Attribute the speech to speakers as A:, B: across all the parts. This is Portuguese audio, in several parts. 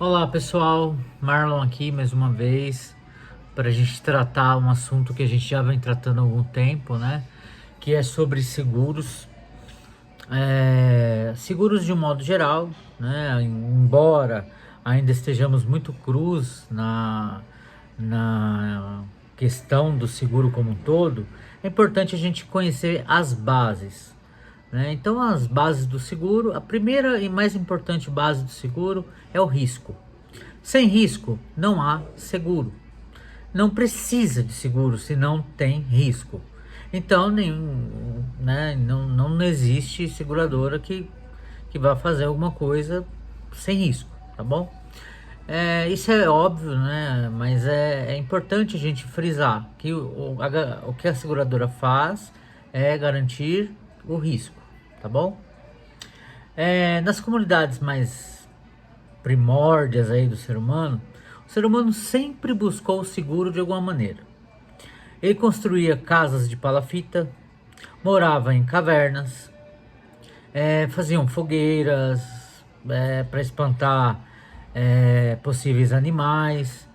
A: Olá pessoal, Marlon aqui mais uma vez para a gente tratar um assunto que a gente já vem tratando há algum tempo, né? Que é sobre seguros, seguros de um modo geral, né? Embora ainda estejamos muito crus na questão do seguro como um todo, é importante a gente conhecer as bases, né? Então, as bases do seguro, a primeira e mais importante base do seguro é o risco. Sem risco, não há seguro. Não precisa de seguro se não tem risco. Então, não existe seguradora que vá fazer alguma coisa sem risco, tá bom? Isso é óbvio, né? Mas é importante a gente frisar que o que a seguradora faz é garantir o risco, tá bom? Nas comunidades mais primórdias aí do ser humano, o ser humano sempre buscou o seguro de alguma maneira. Ele construía casas de palafita, morava em cavernas, faziam fogueiras para espantar possíveis animais.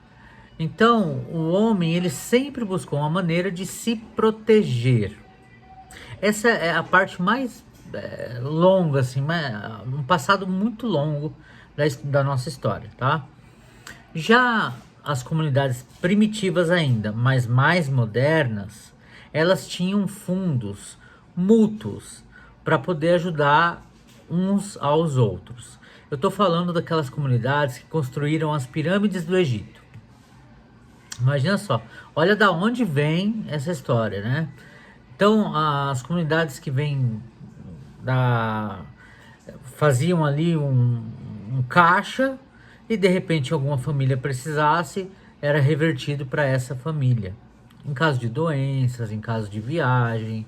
A: Então, o homem ele sempre buscou uma maneira de se proteger. Essa é a parte mais longa, assim, um passado muito longo da nossa história, tá? Já as comunidades primitivas ainda, mas mais modernas, elas tinham fundos mútuos para poder ajudar uns aos outros. Eu estou falando daquelas comunidades que construíram as pirâmides do Egito. Imagina só, olha da onde vem essa história, né? Então, as comunidades que vêm da faziam ali um caixa e de repente alguma família precisasse, era revertido para essa família. Em caso de doenças, em caso de viagem,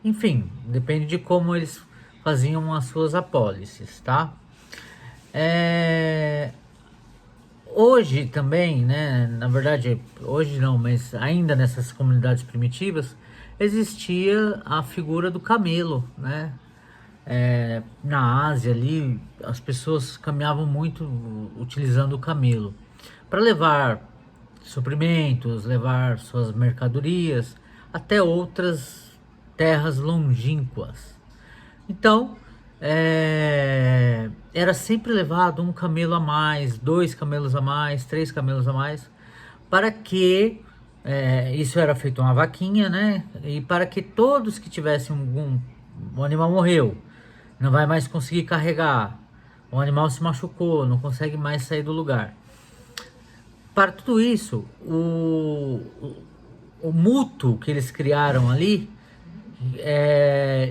A: enfim, depende de como eles faziam as suas apólices, tá? É, Hoje também, né? Na verdade, hoje não, mas ainda nessas comunidades primitivas existia a figura do camelo, né? Na Ásia ali, as pessoas caminhavam muito utilizando o camelo para levar suprimentos, levar suas mercadorias até outras terras longínquas. Então, era sempre levado um camelo a mais, dois camelos a mais, três camelos a mais, para que isso era feito uma vaquinha, né? E para que todos que tivessem um animal morreu, não vai mais conseguir carregar, o animal se machucou, não consegue mais sair do lugar. Para tudo isso, o mútuo que eles criaram ali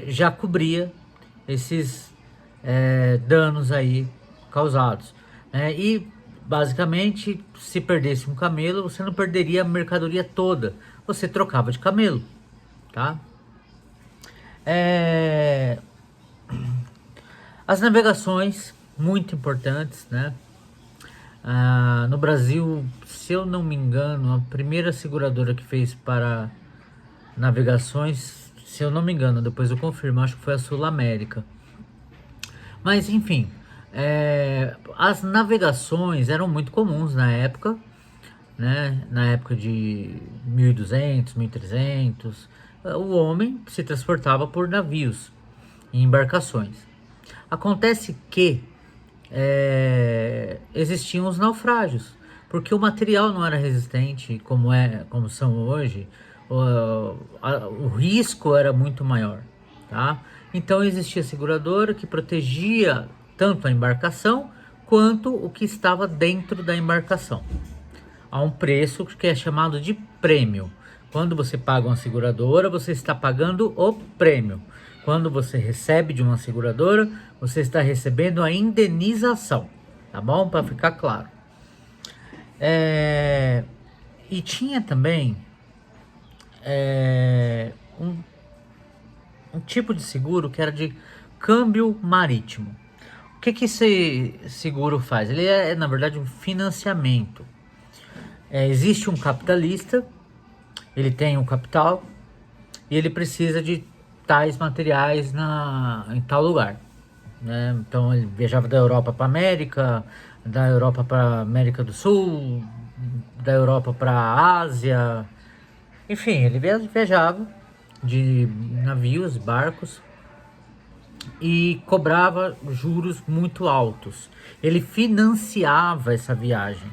A: já cobria esses danos aí causados. E basicamente, se perdesse um camelo, você não perderia a mercadoria toda, você trocava de camelo, tá? É, as navegações, muito importantes, né? No Brasil, se eu não me engano, a primeira seguradora que fez para navegações, se eu não me engano, depois eu confirmo, acho que foi a Sul América. Mas enfim, as navegações eram muito comuns na época, né? Na época de 1200, 1300, o homem se transportava por navios e embarcações. Acontece que existiam os naufrágios, porque o material não era resistente como são hoje, o risco era muito maior, tá? Então existia seguradora que protegia tanto a embarcação quanto o que estava dentro da embarcação a um preço que é chamado de prêmio. Quando você paga uma seguradora, você está pagando o prêmio. Quando você recebe de uma seguradora, você está recebendo a indenização, tá bom? Para ficar claro. E tinha também um, um tipo de seguro que era de câmbio marítimo. O que esse seguro faz? Ele na verdade, um financiamento. Existe um capitalista, ele tem um capital e ele precisa de tais materiais em tal lugar, né? Então ele viajava da Europa para América, da Europa para América do Sul, da Europa para Ásia, enfim, ele viajava de navios, barcos e cobrava juros muito altos. Ele financiava essa viagem,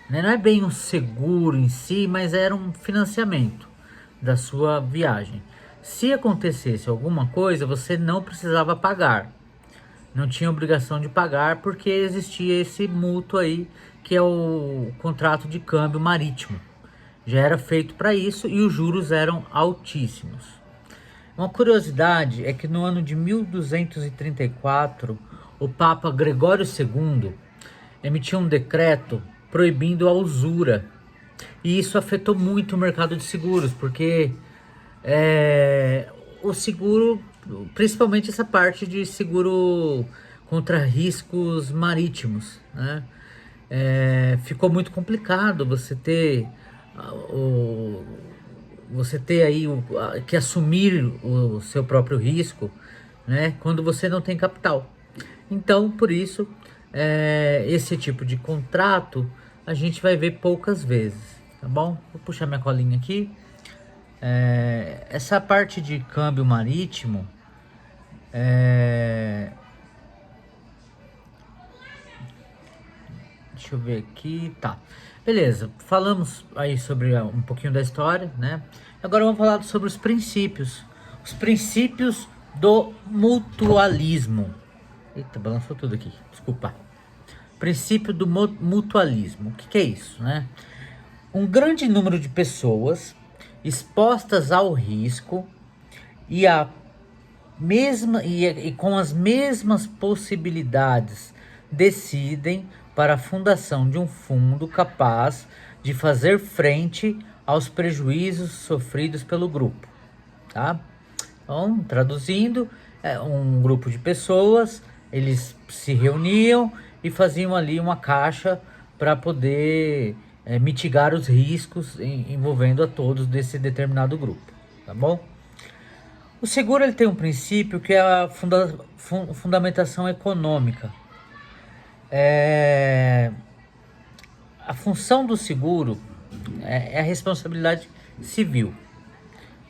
A: né? Não é bem um seguro em si, mas era um financiamento da sua viagem. Se acontecesse alguma coisa, você não precisava pagar, não tinha obrigação de pagar, porque existia esse mútuo aí, que é o contrato de câmbio marítimo. Já era feito para isso e os juros eram altíssimos. Uma curiosidade é que no ano de 1234, o Papa Gregório II emitiu um decreto proibindo a usura. E isso afetou muito o mercado de seguros, porque o seguro, principalmente essa parte de seguro contra riscos marítimos, né? Ficou muito complicado você ter aí que assumir o seu próprio risco, né? Quando você não tem capital. Então, por isso, esse tipo de contrato a gente vai ver poucas vezes, tá bom? Vou puxar minha colinha aqui. Essa parte de câmbio marítimo, deixa eu ver aqui, tá. Beleza, falamos aí sobre um pouquinho da história, né? Agora vamos falar sobre os princípios. Os princípios do mutualismo. Eita, balançou tudo aqui, desculpa. Princípio do mutualismo. O que é isso, né? Um grande número de pessoas expostas ao risco e com as mesmas possibilidades decidem para a fundação de um fundo capaz de fazer frente aos prejuízos sofridos pelo grupo, tá? Então, traduzindo, um grupo de pessoas, eles se reuniam e faziam ali uma caixa para poder mitigar os riscos envolvendo a todos desse determinado grupo, tá bom? O seguro ele tem um princípio que é a fundamentação econômica. A função do seguro é a responsabilidade civil.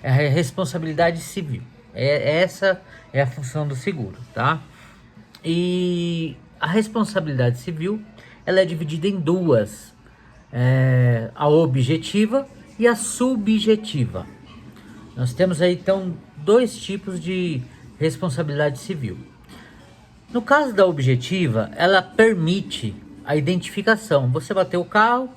A: É a responsabilidade civil. Essa é a função do seguro, tá? E a responsabilidade civil, ela é dividida em duas. A objetiva e a subjetiva. Nós temos aí, então, dois tipos de responsabilidade civil. No caso da objetiva, ela permite a identificação. Você bateu o carro,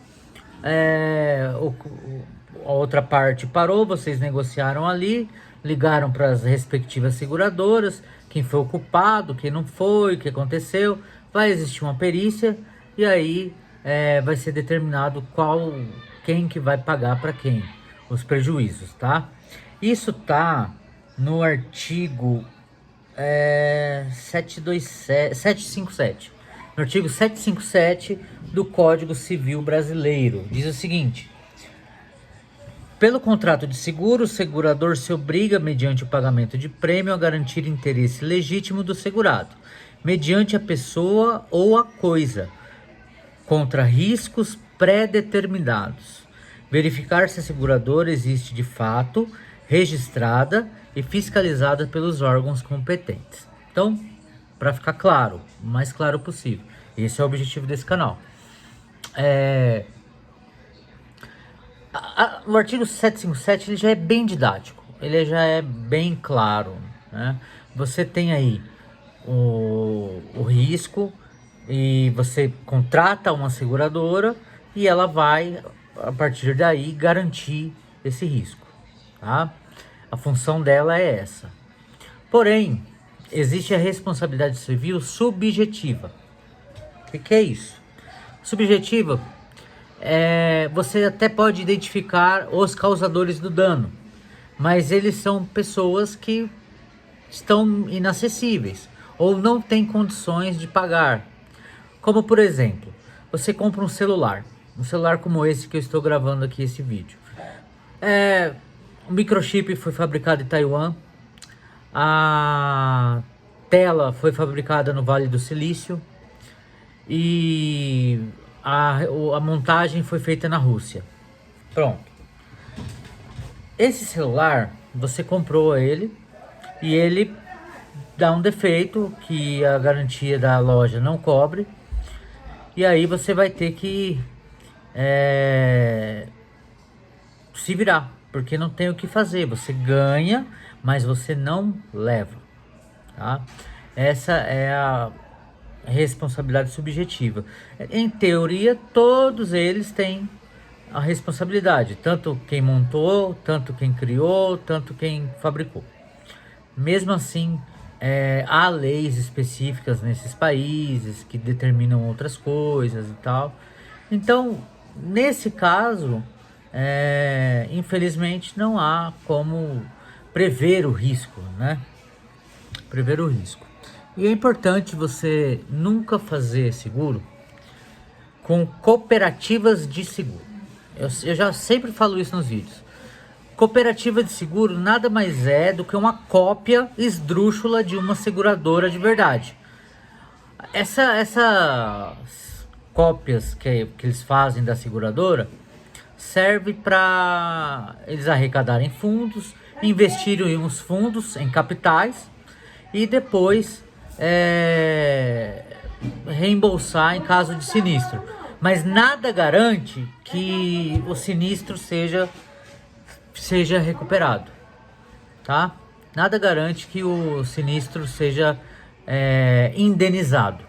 A: a outra parte parou, vocês negociaram ali, ligaram para as respectivas seguradoras, quem foi o culpado, quem não foi, o que aconteceu. Vai existir uma perícia e aí vai ser determinado quem que vai pagar para quem os prejuízos, tá? Isso tá no artigo 757. No artigo 757 do Código Civil Brasileiro. Diz o seguinte: pelo contrato de seguro, o segurador se obriga, mediante o pagamento de prêmio, a garantir interesse legítimo do segurado, mediante a pessoa ou a coisa, contra riscos pré-determinados. Verificar se a seguradora existe de fato, registrada e fiscalizada pelos órgãos competentes. Então, para ficar claro, o mais claro possível, esse é o objetivo desse canal. O artigo 757 ele já é bem didático, ele já é bem claro, né? Você tem aí o risco e você contrata uma seguradora e ela vai, a partir daí, garantir esse risco, tá? A função dela é essa. Porém, existe a responsabilidade civil subjetiva. O que é isso? Subjetiva você até pode identificar os causadores do dano, mas eles são pessoas que estão inacessíveis ou não têm condições de pagar. Como, por exemplo, você compra um celular como esse que eu estou gravando aqui esse vídeo. O microchip foi fabricado em Taiwan, a tela foi fabricada no Vale do Silício e a montagem foi feita na Rússia. Pronto. Esse celular, você comprou ele e ele dá um defeito que a garantia da loja não cobre. E aí você vai ter que se virar, porque não tem o que fazer. Você ganha, mas você não leva, tá? Essa é a responsabilidade subjetiva. Em teoria, todos eles têm a responsabilidade, tanto quem montou, tanto quem criou, tanto quem fabricou. Mesmo assim, há leis específicas nesses países que determinam outras coisas e tal. Então, nesse caso, infelizmente não há como prever o risco, né? Prever o risco. E é importante você nunca fazer seguro com cooperativas de seguro. Eu já sempre falo isso nos vídeos. Cooperativa de seguro nada mais é do que uma cópia esdrúxula de uma seguradora de verdade. Essas cópias que eles fazem da seguradora serve para eles arrecadarem fundos, investirem os fundos em capitais e depois reembolsar em caso de sinistro. Mas nada garante que o sinistro seja recuperado, tá? Nada garante que o sinistro seja indenizado.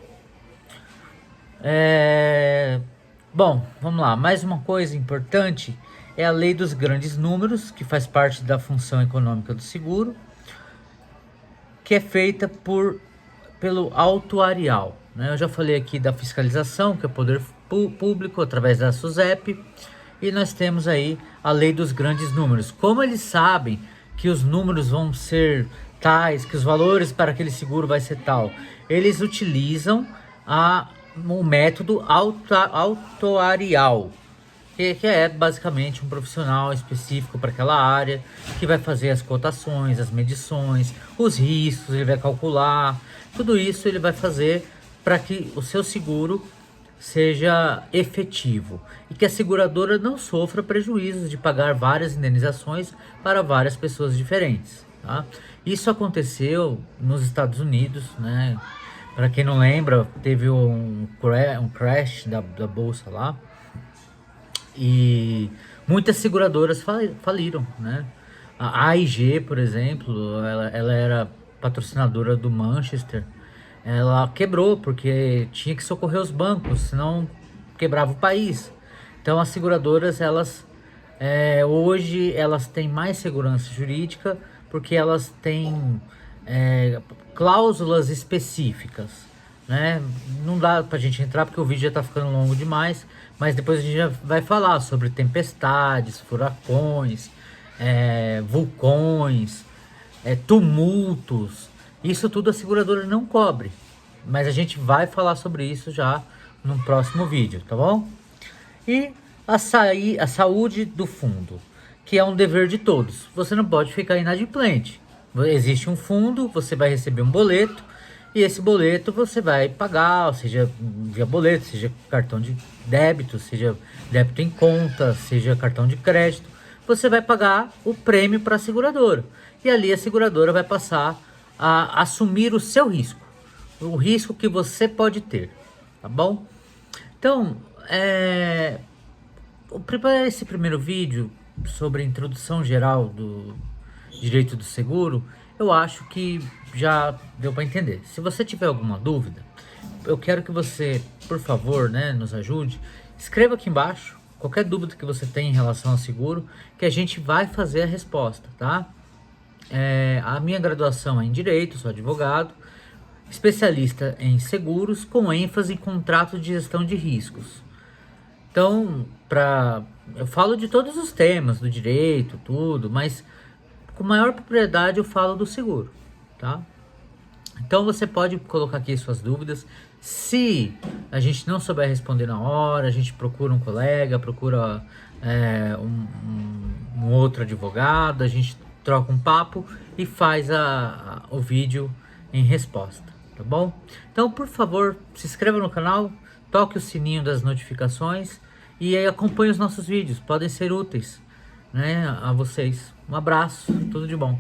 A: Bom, vamos lá. Mais uma coisa importante é a lei dos grandes números, que faz parte da função econômica do seguro, que é feita pelo autuarial, né? Eu já falei aqui da fiscalização, que é o poder público através da SUSEP, e nós temos aí a lei dos grandes números. Como eles sabem que os números vão ser tais, que os valores para aquele seguro vai ser tal, eles utilizam o método autuarial, que é basicamente um profissional específico para aquela área, que vai fazer as cotações, as medições, os riscos, ele vai calcular, tudo isso ele vai fazer para que o seu seguro seja efetivo e que a seguradora não sofra prejuízos de pagar várias indenizações para várias pessoas diferentes, tá? Isso aconteceu nos Estados Unidos, né? Para quem não lembra, teve um crash da bolsa lá e muitas seguradoras faliram, né? A AIG, por exemplo, ela era patrocinadora do Manchester. Ela quebrou porque tinha que socorrer os bancos, senão quebrava o país. Então as seguradoras, hoje elas têm mais segurança jurídica porque elas têm cláusulas específicas, né? Não dá pra gente entrar porque o vídeo já tá ficando longo demais, mas depois a gente já vai falar sobre tempestades, furacões, vulcões, tumultos. Isso tudo a seguradora não cobre, mas a gente vai falar sobre isso já no próximo vídeo, tá bom? E a saúde do fundo, que é um dever de todos. Você não pode ficar inadimplente. Existe um fundo, você vai receber um boleto, e esse boleto você vai pagar, seja via boleto, seja cartão de débito, seja débito em conta, seja cartão de crédito. Você vai pagar o prêmio para a seguradora. E ali a seguradora vai passar a assumir o seu risco. O risco que você pode ter, tá bom? Então, esse primeiro vídeo sobre a introdução geral do direito do seguro, eu acho que já deu para entender. Se você tiver alguma dúvida, eu quero que você, por favor, né, nos ajude. Escreva aqui embaixo qualquer dúvida que você tem em relação ao seguro, que a gente vai fazer a resposta, tá? A minha graduação é em Direito, sou advogado, especialista em seguros, com ênfase em contrato de gestão de riscos. Então, eu falo de todos os temas do direito, tudo, mas com maior propriedade eu falo do seguro, tá? Então você pode colocar aqui suas dúvidas. Se a gente não souber responder na hora, a gente procura um colega, procura um outro advogado, a gente troca um papo e faz o vídeo em resposta, tá bom? Então, por favor, se inscreva no canal, toque o sininho das notificações e aí acompanhe os nossos vídeos, podem ser úteis, né, a vocês. Um abraço, tudo de bom.